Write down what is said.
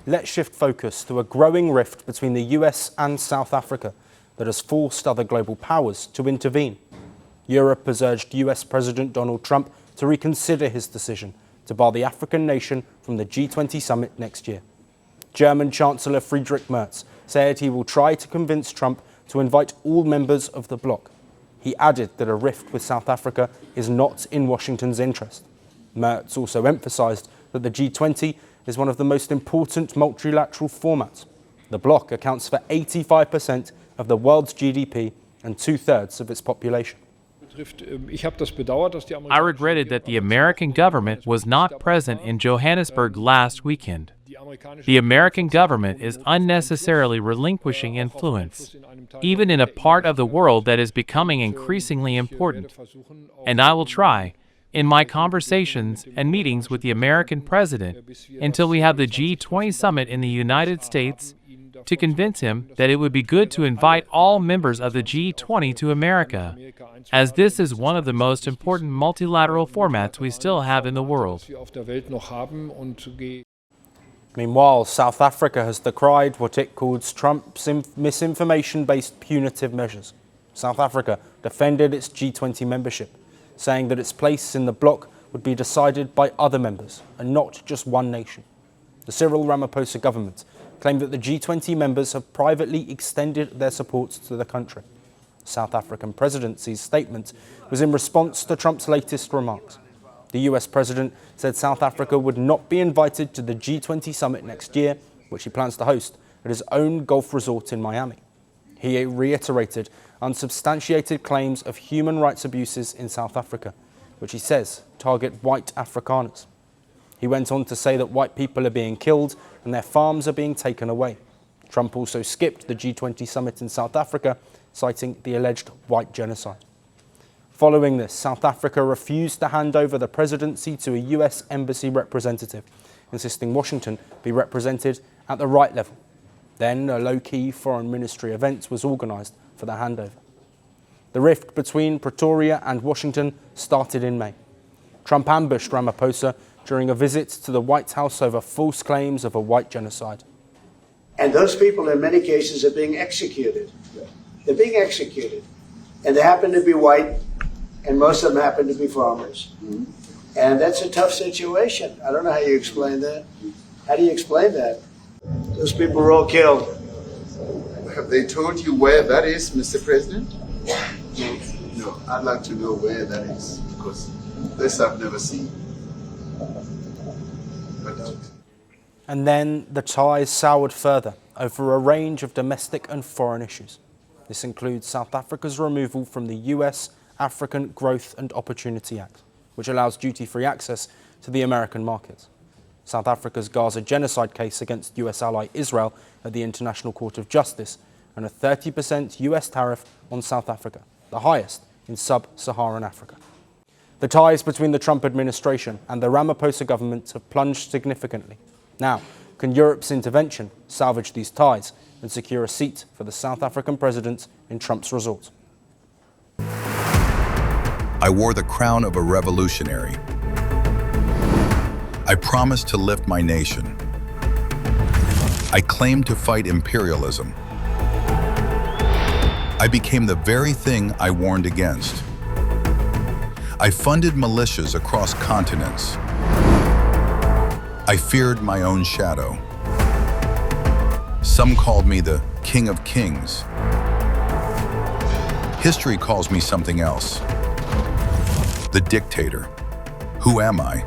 let's shift focus to a growing rift between the US and South Africa that has forced other global powers to intervene. Europe has urged US President Donald Trump to reconsider his decision to bar the African nation from the G20 Summit next year. German Chancellor Friedrich Merz said he will try to convince Trump to invite all members of the bloc. He added that a rift with South Africa is not in Washington's interest. Merz also emphasized that the G20 is one of the most important multilateral formats. The bloc accounts for 85% of the world's GDP and 2/3 of its population. I regretted that the American government was not present in Johannesburg last weekend. The American government is unnecessarily relinquishing influence, even in a part of the world that is becoming increasingly important. And I will try, in my conversations and meetings with the American president, until we have the G20 Summit in the United States, to convince him that it would be good to invite all members of the G20 to America, as this is one of the most important multilateral formats we still have in the world. Meanwhile, South Africa has decried what it calls Trump's misinformation-based punitive measures. South Africa defended its G20 membership, saying that its place in the bloc would be decided by other members and not just one nation. The Cyril Ramaphosa government claimed that the G20 members have privately extended their support to the country. The South African presidency's statement was in response to Trump's latest remarks. The US president said South Africa would not be invited to the G20 summit next year, which he plans to host at his own golf resort in Miami. He reiterated unsubstantiated claims of human rights abuses in South Africa, which he says target white Afrikaners. He went on to say that white people are being killed and their farms are being taken away. Trump also skipped the G20 summit in South Africa, citing the alleged white genocide. Following this, South Africa refused to hand over the presidency to a US embassy representative, insisting Washington be represented at the right level. Then a low-key foreign ministry event was organised for the handover. The rift between Pretoria and Washington started in May. Trump ambushed Ramaphosa during a visit to the White House over false claims of a white genocide. And those people in many cases are being executed. They're being executed. And they happen to be white, and most of them happen to be farmers. And that's a tough situation. I don't know how you explain that. How do you explain that? Those people were all killed. Have they told you where that is, Mr. President? No, I'd like to know where that is, because this I've never seen. And then the ties soured further over a range of domestic and foreign issues. This includes South Africa's removal from the US African Growth and Opportunity Act, which allows duty-free access to the American markets. South Africa's Gaza genocide case against US ally Israel at the International Court of Justice, and a 30% US tariff on South Africa, the highest in sub-Saharan Africa. The ties between the Trump administration and the Ramaphosa government have plunged significantly. Now, can Europe's intervention salvage these ties and secure a seat for the South African president in Trump's resort? I wore the crown of a revolutionary. I promised to lift my nation. I claimed to fight imperialism. I became the very thing I warned against. I funded militias across continents. I feared my own shadow. Some called me the King of Kings. History calls me something else. The dictator. Who am I?